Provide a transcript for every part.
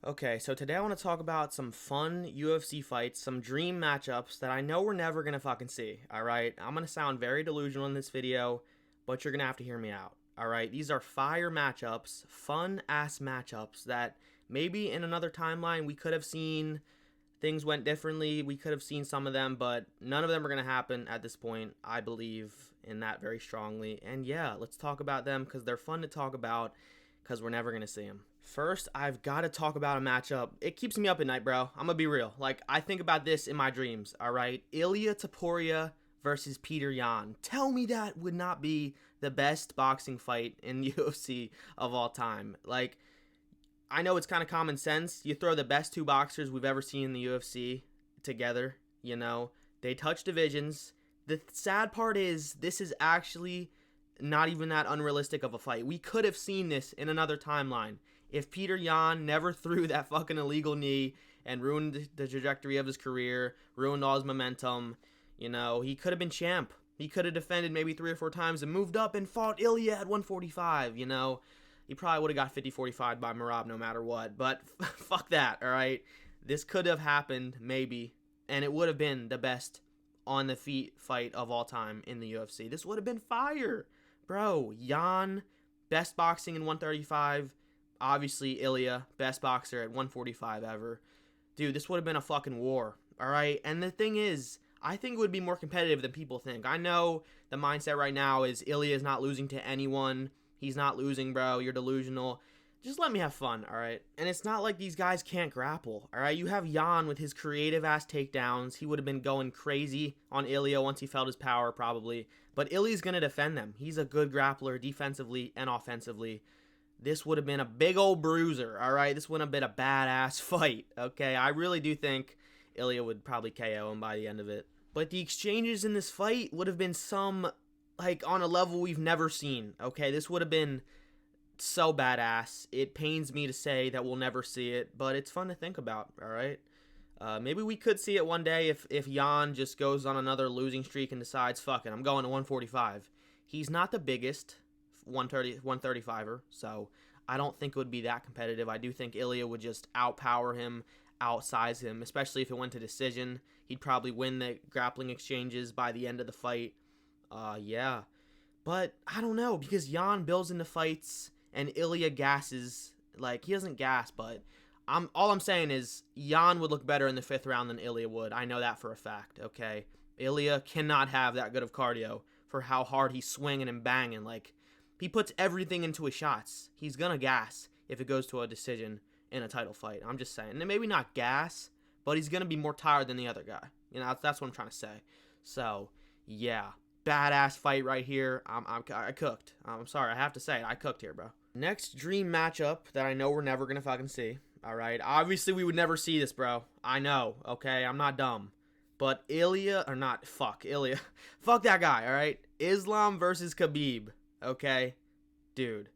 Okay, so today I want to talk about some fun UFC fights, some dream matchups that I know we're never going to fucking see, alright? I'm going to sound very delusional in this video, but you're going to have to hear me out, alright? These are fire matchups, fun-ass matchups that maybe in another timeline we could have seen things went differently, we could have seen some of them, but none of them are going to happen at this point. I believe in that very strongly, and yeah, let's talk about them because they're fun to talk about because we're never going to see them. First, I've got to talk about a matchup. It keeps me up at night, bro. I'm going to be real. Like, I think about this in my dreams, all right? Ilia Topuria versus Peter Yan. Tell me that would not be the best boxing fight in the UFC of all time. Like, I know it's kind of common sense. You throw the best two boxers we've ever seen in the UFC together, you know? They touch divisions. The sad part is this is actually not even that unrealistic of a fight. We could have seen this in another timeline. If Peter Yan never threw that fucking illegal knee and ruined the trajectory of his career, ruined all his momentum, you know, he could have been champ. He could have defended maybe 3 or 4 times and moved up and fought Ilia at 145, you know. He probably would have got 50-45 by Merab no matter what, but fuck that, all right? This could have happened, maybe, and it would have been the best on the feet fight of all time in the UFC. This would have been fire. Bro, Yan, best boxing in 135. Obviously, Ilia, best boxer at 145 ever. Dude, this would have been a fucking war, all right? And the thing is, I think it would be more competitive than people think. I know the mindset right now is Ilia is not losing to anyone. He's not losing, bro. You're delusional. Just let me have fun, all right? And it's not like these guys can't grapple, all right? You have Yan with his creative-ass takedowns. He would have been going crazy on Ilia once he felt his power, probably. But Ilia's going to defend them. He's a good grappler defensively and offensively. This would have been a big old bruiser, all right? This wouldn't have been a badass fight, okay? I really do think Ilia would probably KO him by the end of it. But the exchanges in this fight would have been some, like, on a level we've never seen, okay? This would have been so badass. It pains me to say that we'll never see it, but it's fun to think about, all right? Maybe we could see it one day if Yan just goes on another losing streak and decides, fuck it, I'm going to 145. He's not the biggest 135er, so I don't think it would be that competitive. I do think Ilia would just outpower him, outsize him, especially if it went to decision. He'd probably win the grappling exchanges by the end of the fight. Yeah. But I don't know, because Yan builds into fights and Ilia gasses. Like, he doesn't gas, but all I'm saying is Yan would look better in the 5th round than Ilia would. I know that for a fact, okay? Ilia cannot have that good of cardio for how hard he's swinging and banging. Like, he puts everything into his shots. He's going to gas if it goes to a decision in a title fight. I'm just saying. And maybe not gas, but he's going to be more tired than the other guy. You know, that's what I'm trying to say. So, yeah. Badass fight right here. I cooked. I'm sorry. I have to say it. I cooked here, bro. Next dream matchup that I know we're never going to fucking see. All right. Obviously, we would never see this, bro. I know. Okay. I'm not dumb. But Ilia, or not, fuck, Ilia. Fuck that guy, all right? Islam versus Khabib. Okay, dude,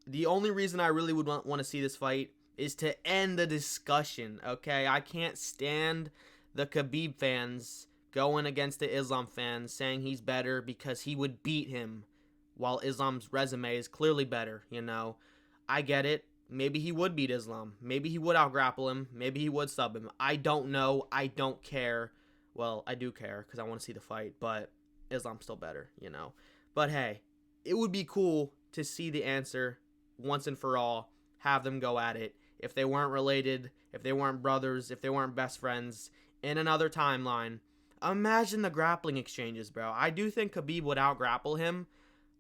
the only reason I really would want to see this fight is to end the discussion, okay? I can't stand the Khabib fans going against the Islam fans saying he's better because he would beat him while Islam's resume is clearly better, you know? I get it. Maybe he would beat Islam. Maybe he would outgrapple him. Maybe he would sub him. I don't know. I don't care. Well, I do care because I want to see the fight, but Islam's still better, you know? But hey, it would be cool to see the answer once and for all, have them go at it. If they weren't related, if they weren't brothers, if they weren't best friends, in another timeline, imagine the grappling exchanges, bro. I do think Khabib would outgrapple him,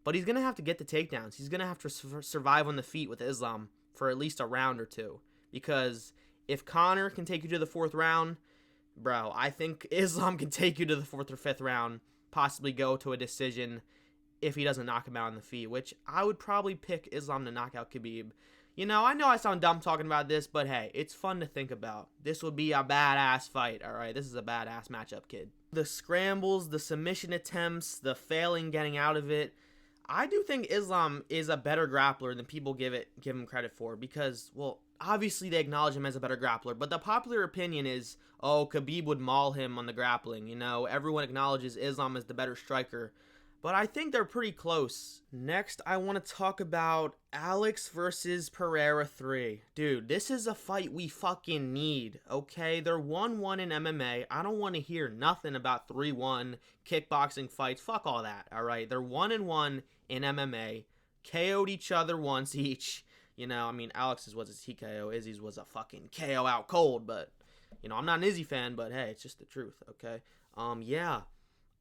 but he's going to have to get the takedowns. He's going to have to survive on the feet with Islam for at least a round or two. Because if Conor can take you to the 4th round, bro, I think Islam can take you to the 4th or 5th round, possibly go to a decision if he doesn't knock him out on the feet, which I would probably pick Islam to knock out Khabib. You know I sound dumb talking about this, but hey, it's fun to think about. This would be a badass fight, all right? This is a badass matchup, kid. The scrambles, the submission attempts, the failing getting out of it, I do think Islam is a better grappler than people give him credit for because, well, obviously they acknowledge him as a better grappler, but the popular opinion is, oh, Khabib would maul him on the grappling, you know? Everyone acknowledges Islam as the better striker. but I think they're pretty close. Next, I want to talk about Alex versus Pereira 3. Dude, this is a fight we fucking need, okay? They're 1-1 in MMA. I don't want to hear nothing about 3-1 kickboxing fights. Fuck all that, alright? They're 1-1 in MMA. KO'd each other once each. You know, I mean, Alex's was a TKO. Izzy's was a fucking KO out cold, but, you know, I'm not an Izzy fan, but hey, it's just the truth, okay? Yeah.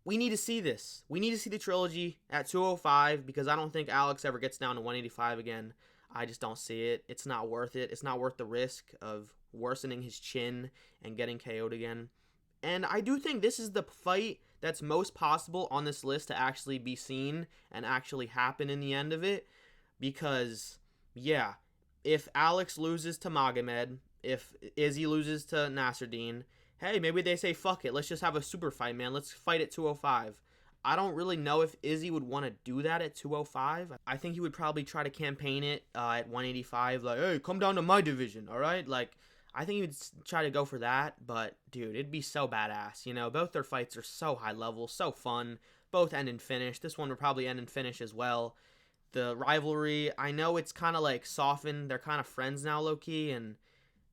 We need to see this. We need to see the trilogy at 205 because I don't think Alex ever gets down to 185 again. I just don't see it. It's not worth it. It's not worth the risk of worsening his chin and getting KO'd again. And I do think this is the fight that's most possible on this list to actually be seen and actually happen in the end of it. Because, yeah, if Alex loses to Magomed, if Izzy loses to Nasruddin, hey, maybe they say, fuck it, let's just have a super fight, man. Let's fight at 205. I don't really know if Izzy would want to do that at 205. I think he would probably try to campaign it at 185, like, hey, come down to my division, all right? Like, I think he would try to go for that, but, dude, it'd be so badass, you know? Both their fights are so high level, so fun. Both end in finish. This one would probably end in finish as well. The rivalry, I know it's kind of, like, softened. They're kind of friends now, low-key, and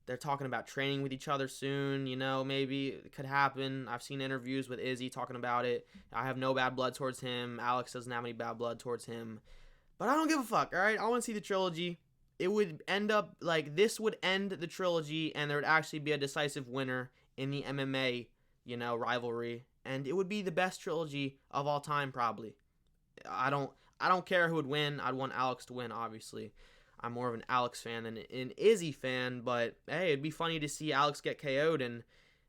they're talking about training with each other soon, you know, maybe it could happen. I've seen interviews with Izzy talking about it. I have no bad blood towards him. Alex doesn't have any bad blood towards him. But I don't give a fuck, all right? I want to see the trilogy. It would end up, like, this would end the trilogy, and there would actually be a decisive winner in the MMA, you know, rivalry. And it would be the best trilogy of all time, probably. I don't care who would win. I'd want Alex to win, obviously. I'm more of an Alex fan than an Izzy fan, but hey, it'd be funny to see Alex get KO'd and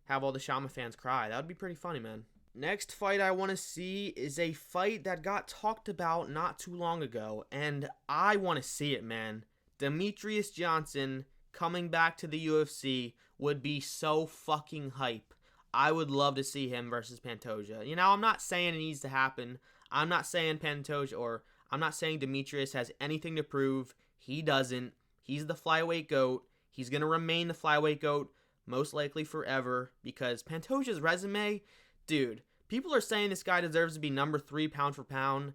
have all the Shama fans cry. That would be pretty funny, man. Next fight I want to see is a fight that got talked about not too long ago, and I want to see it, man. Demetrious Johnson coming back to the UFC would be so fucking hype. I would love to see him versus Pantoja. You know, I'm not saying it needs to happen. I'm not saying Pantoja, or I'm not saying Demetrious has anything to prove. He doesn't. He's the flyweight GOAT. He's going to remain the flyweight GOAT most likely forever because Pantoja's resume, dude, people are saying this guy deserves to be number 3 pound for pound.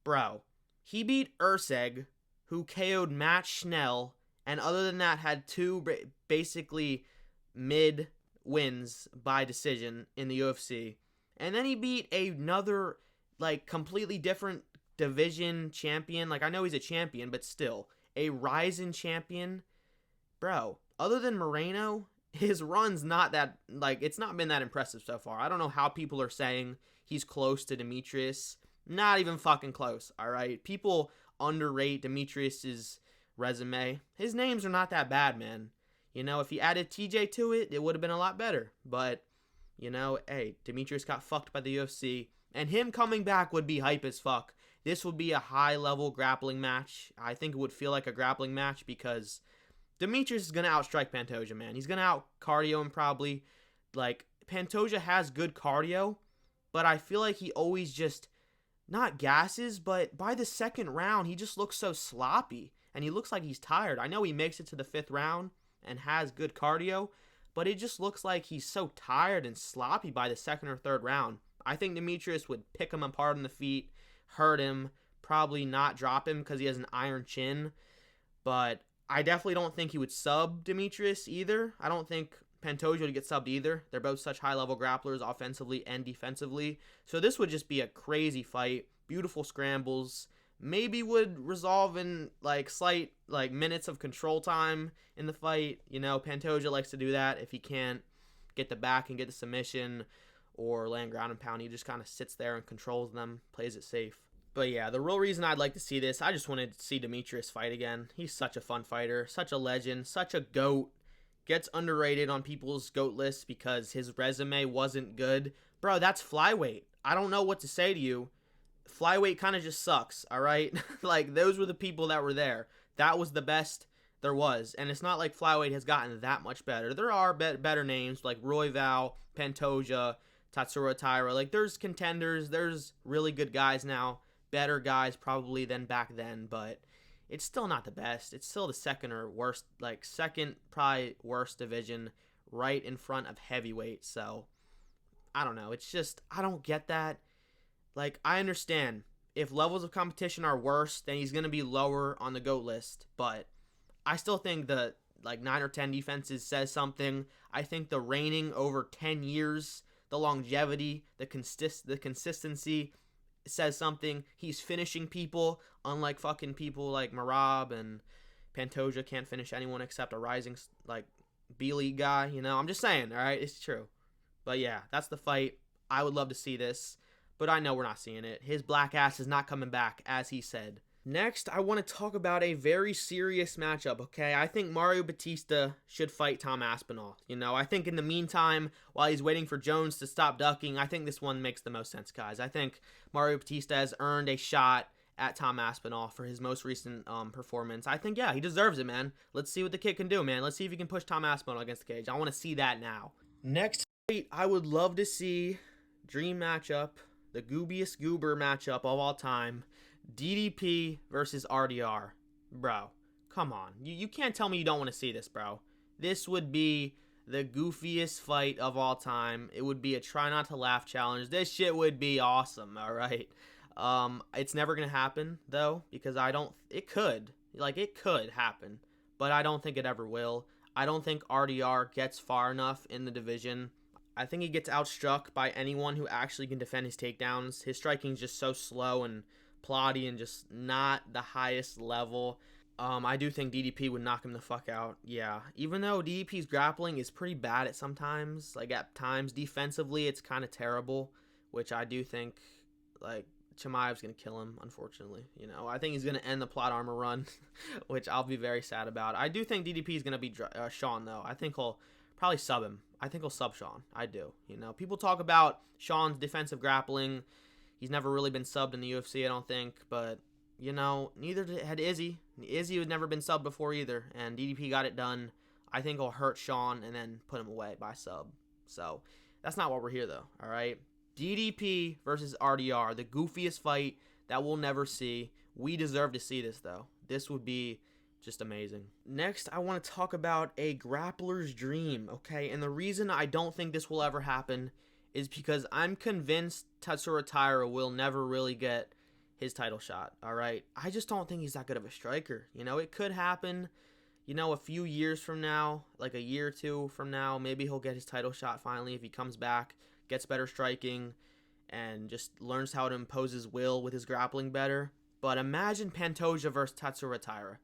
Bro, he beat Urseg, who KO'd Matt Schnell, and other than that had 2 basically mid wins by decision in the UFC. And then he beat another, like, completely different division champion. Like, I know he's a champion, but still, a Ryzen champion. Bro, other than Moreno, his run's not that, like, it's not been that impressive so far. I don't know how people are saying he's close to Demetrious. Not even fucking close, alright? People underrate Demetrious' resume. His names are not that bad, man. You know, if he added TJ to it, it would have been a lot better. But, you know, hey, Demetrious got fucked by the UFC, and him coming back would be hype as fuck. This would be a high-level grappling match. I think it would feel like a grappling match because Demetrious is going to outstrike Pantoja, man. He's going to out-cardio him probably. Like, Pantoja has good cardio, but I feel like he always just, not gasses, but by the second round, he just looks so sloppy, and he looks like he's tired. I know he makes it to the 5th round and has good cardio, but it just looks like he's so tired and sloppy by the 2nd or 3rd round. I think Demetrious would pick him apart on the feet, hurt him, probably not drop him because he has an iron chin, but I definitely don't think he would sub Demetrious either. I don't think Pantoja would get subbed either. They're both such high-level grapplers offensively and defensively, so this would just be a crazy fight. Beautiful scrambles, maybe would resolve in like slight like minutes of control time in the fight. You know, Pantoja likes to do that. If he can't get the back and get the submission or land ground and pound, he just kind of sits there and controls them, plays it safe. But yeah, the real reason I'd like to see this, I just wanted to see Demetrious fight again. He's such a fun fighter, such a legend, such a GOAT. Gets underrated on people's GOAT lists because his resume wasn't good. Bro, that's flyweight. I don't know what to say to you. Flyweight kind of just sucks, alright? Like, those were the people that were there. That was the best there was. And it's not like flyweight has gotten that much better. There are better names like Royval, Pantoja, Tatsuro, Taira. Like, there's contenders. There's really good guys now. Better guys probably than back then. But it's still not the best. It's still the second or worst, like, second probably worst division right in front of heavyweight. So, I don't know. It's just, I don't get that. Like, I understand. If levels of competition are worse, then he's going to be lower on the GOAT list. But I still think the, like, 9 or 10 defenses says something. I think the reigning over 10 years, the longevity, the consistency says something. He's finishing people, unlike fucking people like Marab and Pantoja can't finish anyone except a rising, like, B-League guy. You know, I'm just saying, all right? It's true. But yeah, that's the fight. I would love to see this, but I know we're not seeing it. His black ass is not coming back, as he said. Next, I want to talk about a very serious matchup, okay? I think Mario Bautista should fight Tom Aspinall. You know, I think in the meantime, while he's waiting for Jones to stop ducking, I think this one makes the most sense, guys. I think Mario Bautista has earned a shot at Tom Aspinall for his most recent performance. I think, yeah, he deserves it, man. Let's see what the kid can do, man. Let's see if he can push Tom Aspinall against the cage. I want to see that now. Next fight, I would love to see dream matchup, the goobiest goober matchup of all time, DDP versus RDR. Bro, come on. You can't tell me you don't want to see this, bro. This would be the goofiest fight of all time. It would be a try not to laugh challenge. This shit would be awesome, all right? It's never going to happen, though, because it could happen, but I don't think it ever will. I don't think RDR gets far enough in the division. I think he gets outstruck by anyone who actually can defend his takedowns. His striking is just so slow and plotty and just not the highest level. I do think DDP would knock him the fuck out. Yeah, even though DDP's grappling is pretty bad at sometimes, like at times defensively it's kind of terrible, which I do think, like, Chimaev's going to kill him, unfortunately. You know, I think he's going to end the plot armor run, which I'll be very sad about. I do think DDP is going to be Sean, though. I think he'll probably sub him. I think he'll sub Sean. I do. You know, people talk about Sean's defensive grappling. He's never really been subbed in the UFC, I don't think. But, you know, neither had Izzy. Izzy had never been subbed before either, and DDP got it done. I think he'll hurt Sean and then put him away by sub. So, that's not what we're here, though, all right? DDP versus RDR, the goofiest fight that we'll never see. We deserve to see this, though. This would be just amazing. Next, I want to talk about a grappler's dream, okay? And the reason I don't think this will ever happen is because I'm convinced Tatsuro Taira will never really get his title shot, all right? I just don't think he's that good of a striker. You know, it could happen, you know, a few years from now, like a year or two from now. Maybe he'll get his title shot finally if he comes back, gets better striking, and just learns how to impose his will with his grappling better. But imagine Pantoja versus Tatsuro Taira.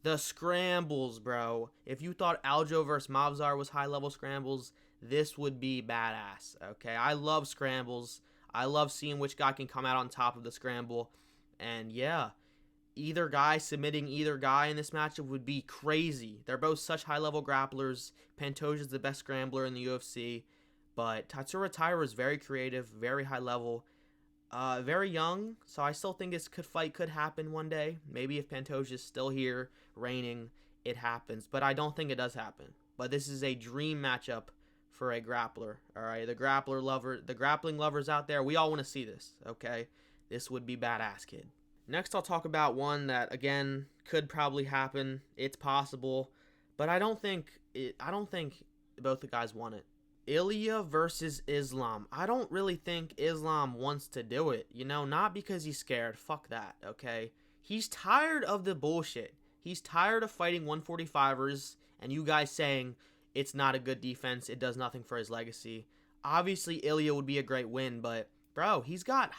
The scrambles, bro. If you thought Aldo versus Mavzar was high-level scrambles, this would be badass, okay? I love scrambles. I love seeing which guy can come out on top of the scramble. And yeah, either guy submitting either guy in this matchup would be crazy. They're both such high-level grapplers. Pantoja's the best scrambler in the UFC. But Tatsuro Taira is very creative, very high level, very young. So I still think this fight could happen one day. Maybe if Pantoja is still here, reigning, it happens. But I don't think it does happen. But this is a dream matchup for a grappler. All right, the grappling lovers out there, we all want to see this. Okay, this would be badass, kid. Next, I'll talk about one that again could probably happen. It's possible, but I don't think both the guys want it. Ilia versus Islam. I don't really think Islam wants to do it, you know, not because he's scared. Fuck that, okay? He's tired of the bullshit. He's tired of fighting 145ers and you guys saying it's not a good defense, it does nothing for his legacy. Obviously, Ilia would be a great win, but, bro, he's got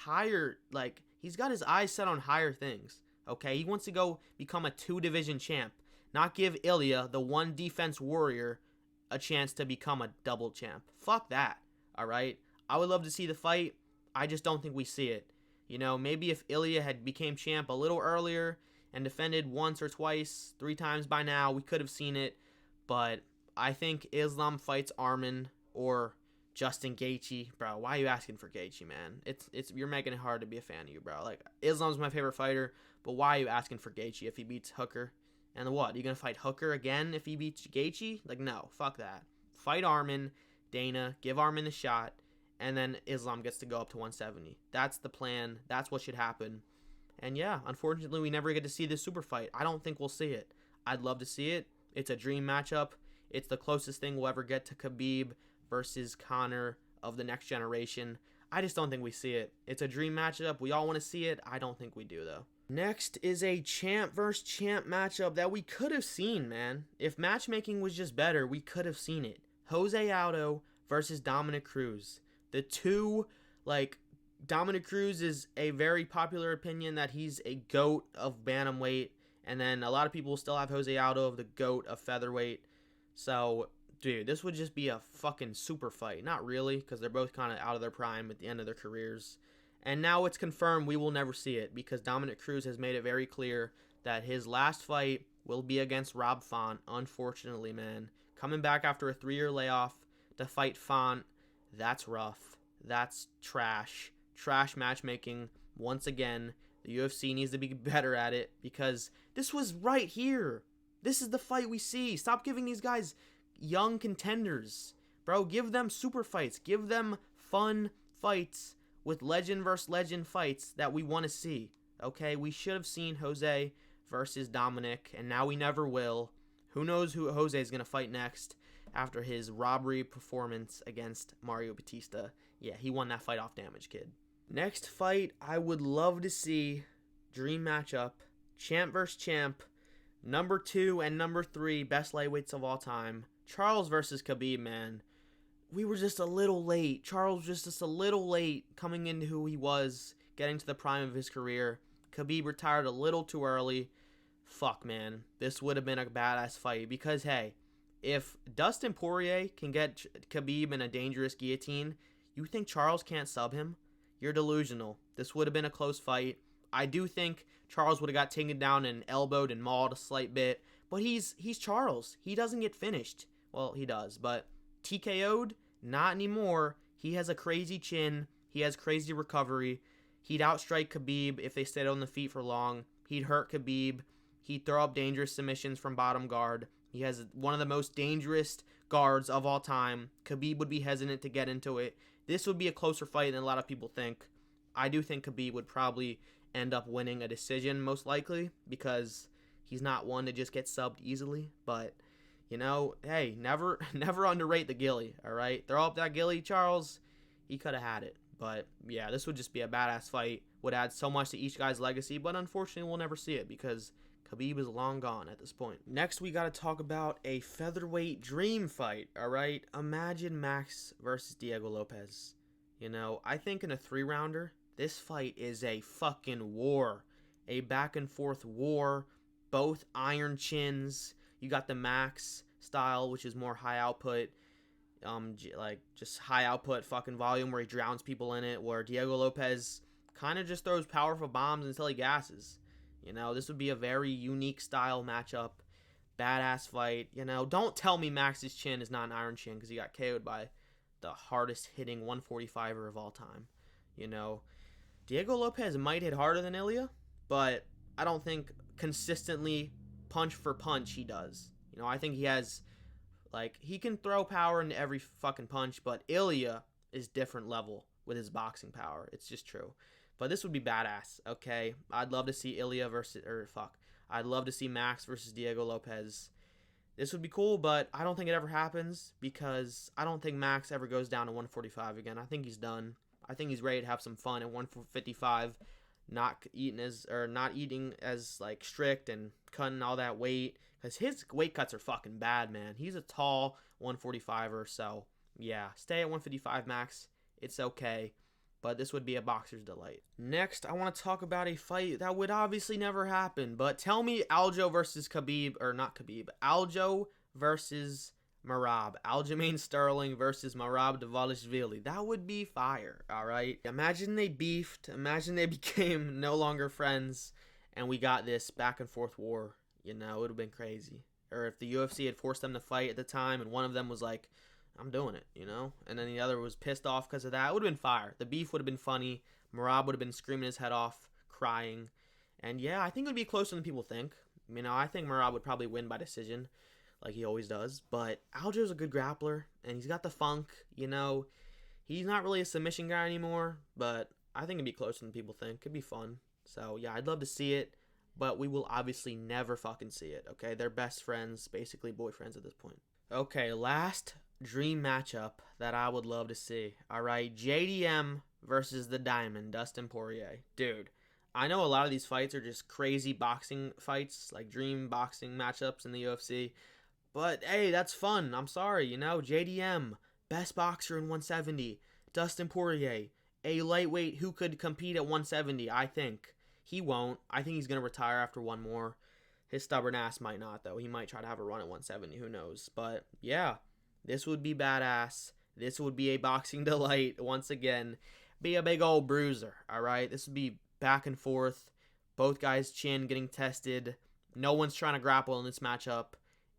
his eyes set on higher things, okay? He wants to go become a 2-division champ, not give Ilia, the 1 defense warrior, a chance to become a double champ. Fuck that, alright? I would love to see the fight. I just don't think we see it. You know, maybe if Ilia had became champ a little earlier and defended once or twice, 3 times by now, we could have seen it. But I think Islam fights Arman or Justin Gaethje. Bro, why are you asking for Gaethje, man? You're making it hard to be a fan of you, bro. Like, Islam's my favorite fighter, but why are you asking for Gaethje if he beats Hooker? And what? You gonna fight Hooker again if he beats Gaethje? Like, no, fuck that. Fight Arman, Dana, give Arman the shot, and then Islam gets to go up to 170. That's the plan. That's what should happen. And yeah, unfortunately, we never get to see this super fight. I don't think we'll see it. I'd love to see it. It's a dream matchup. It's the closest thing we'll ever get to Khabib versus Conor of the next generation. I just don't think we see it. It's a dream matchup. We all want to see it. I don't think we do, though. Next is a champ versus champ matchup that we could have seen, man. If matchmaking was just better, we could have seen it. Jose Aldo versus Dominick Cruz. The two, like, Dominick Cruz is a very popular opinion that he's a GOAT of bantamweight. And then a lot of people still have Jose Aldo of the GOAT of featherweight. So, dude, this would just be a fucking super fight. Not really, because they're both kind of out of their prime at the end of their careers. And now it's confirmed we will never see it, because Dominick Cruz has made it very clear that his last fight will be against Rob Font, unfortunately, man. Coming back after a 3-year layoff to fight Font, that's rough. That's trash. Trash matchmaking. Once again, the UFC needs to be better at it, because this was right here. This is the fight we see. Stop giving these guys young contenders. Bro, give them super fights. Give them fun fights with legend versus legend fights that we want to see. Okay, we should have seen Jose versus Dominick, and now we never will. Who knows who Jose is going to fight next after his robbery performance against Mario Bautista. Yeah, he won that fight off damage, kid. Next fight, I would love to see, dream matchup, champ versus champ, number 2 and number 3 best lightweights of all time. Charles versus Khabib, man. We were just a little late. Charles was just a little late coming into who he was, getting to the prime of his career. Khabib retired a little too early. Fuck, man. This would have been a badass fight, because, hey, if Dustin Poirier can get Khabib in a dangerous guillotine, you think Charles can't sub him? You're delusional. This would have been a close fight. I do think Charles would have got taken down and elbowed and mauled a slight bit, but he's Charles. He doesn't get finished. Well, he does, but TKO'd? Not anymore. He has a crazy chin. He has crazy recovery. He'd outstrike Khabib if they stayed on the feet for long. He'd hurt Khabib. He'd throw up dangerous submissions from bottom guard. He has one of the most dangerous guards of all time. Khabib would be hesitant to get into it. This would be a closer fight than a lot of people think. I do think Khabib would probably end up winning a decision, most likely, because he's not one to just get subbed easily. But, you know, hey, never underrate the Gilly, all right? Throw up that Gilly, Charles. He could have had it. But, yeah, this would just be a badass fight. Would add so much to each guy's legacy, but unfortunately we'll never see it, because Khabib is long gone at this point. Next, we got to talk about a featherweight dream fight, all right? Imagine Max versus Diego Lopes. You know, I think in a 3-rounder, this fight is a fucking war. A back-and-forth war. Both iron chins. You got the Max style, which is more high output. Like, just high output fucking volume where he drowns people in it. Where Diego Lopes kind of just throws powerful bombs until he gasses. You know, this would be a very unique style matchup. Badass fight. You know, don't tell me Max's chin is not an iron chin, because he got KO'd by the hardest hitting 145er of all time. You know, Diego Lopes might hit harder than Ilia, but I don't think consistently punch for punch he does. You know, I think he has, like, he can throw power into every fucking punch, but Ilia is different level with his boxing power. It's just true. But this would be badass, okay? I'd love to see I'd love to see Max versus Diego Lopes. This would be cool, but I don't think it ever happens, because I don't think Max ever goes down to 145 again. I think he's done. I think he's ready to have some fun at 155, not eating as like strict and cutting all that weight, because his weight cuts are fucking bad, man. He's a tall 145er, so yeah, stay at 155, Max. It's okay. But this would be a boxer's delight. Next, I want to talk about a fight that would obviously never happen. But tell me Aldo versus Khabib, or not Khabib, Aldo versus Merab. Aljamain Sterling versus Merab Dvalishvili. That would be fire, alright? Imagine they beefed. Imagine they became no longer friends. And we got this back and forth war. You know, it would have been crazy. Or if the UFC had forced them to fight at the time and one of them was like, I'm doing it, you know? And then the other was pissed off because of that. It would have been fire. The beef would have been funny. Merab would have been screaming his head off, crying. And yeah, I think it would be closer than people think. You know, I think Merab would probably win by decision, like he always does. But Aljo's a good grappler, and he's got the funk, you know? He's not really a submission guy anymore, but I think it'd be closer than people think. It'd be fun. So yeah, I'd love to see it, but we will obviously never fucking see it, okay? They're best friends, basically boyfriends at this point. Okay, last dream matchup that I would love to see. All right, JDM versus the Diamond, Dustin Poirier. Dude, I know a lot of these fights are just crazy boxing fights, like dream boxing matchups in the UFC. But hey, that's fun. I'm sorry, JDM, best boxer in 170. Dustin Poirier, a lightweight who could compete at 170, I think. He won't. I think he's going to retire after one more. His stubborn ass might not, though. He might try to have a run at 170. Who knows? But yeah, this would be badass. This would be a boxing delight once again. Be a big old bruiser, all right? This would be back and forth. Both guys' chin getting tested. No one's trying to grapple in this matchup.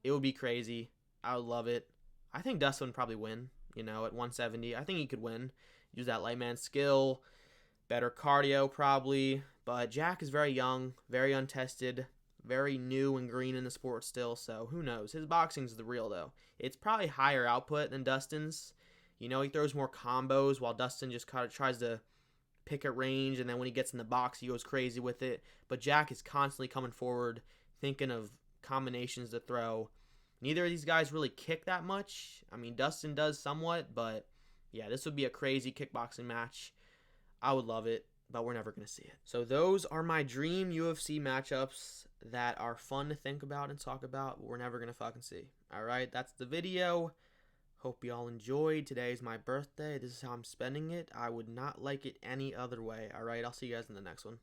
It would be crazy. I would love it. I think Dustin would probably win, at 170. I think he could win. Use that light man skill. Better cardio, probably. But Jack is very young, very untested, very new and green in the sport still, so who knows? His boxing's the real, though. It's probably higher output than Dustin's. He throws more combos, while Dustin just kind of tries to pick at range, and then when he gets in the box, he goes crazy with it. But Jack is constantly coming forward, thinking of combinations to throw. Neither of these guys really kick that much. I mean, Dustin does somewhat, but yeah, this would be a crazy kickboxing match. I would love it, but we're never going to see it. So those are my dream UFC matchups that are fun to think about and talk about, but we're never going to fucking see. All right, that's the video. Hope you all enjoyed. Today is my birthday. This is how I'm spending it. I would not like it any other way. All right, I'll see you guys in the next one.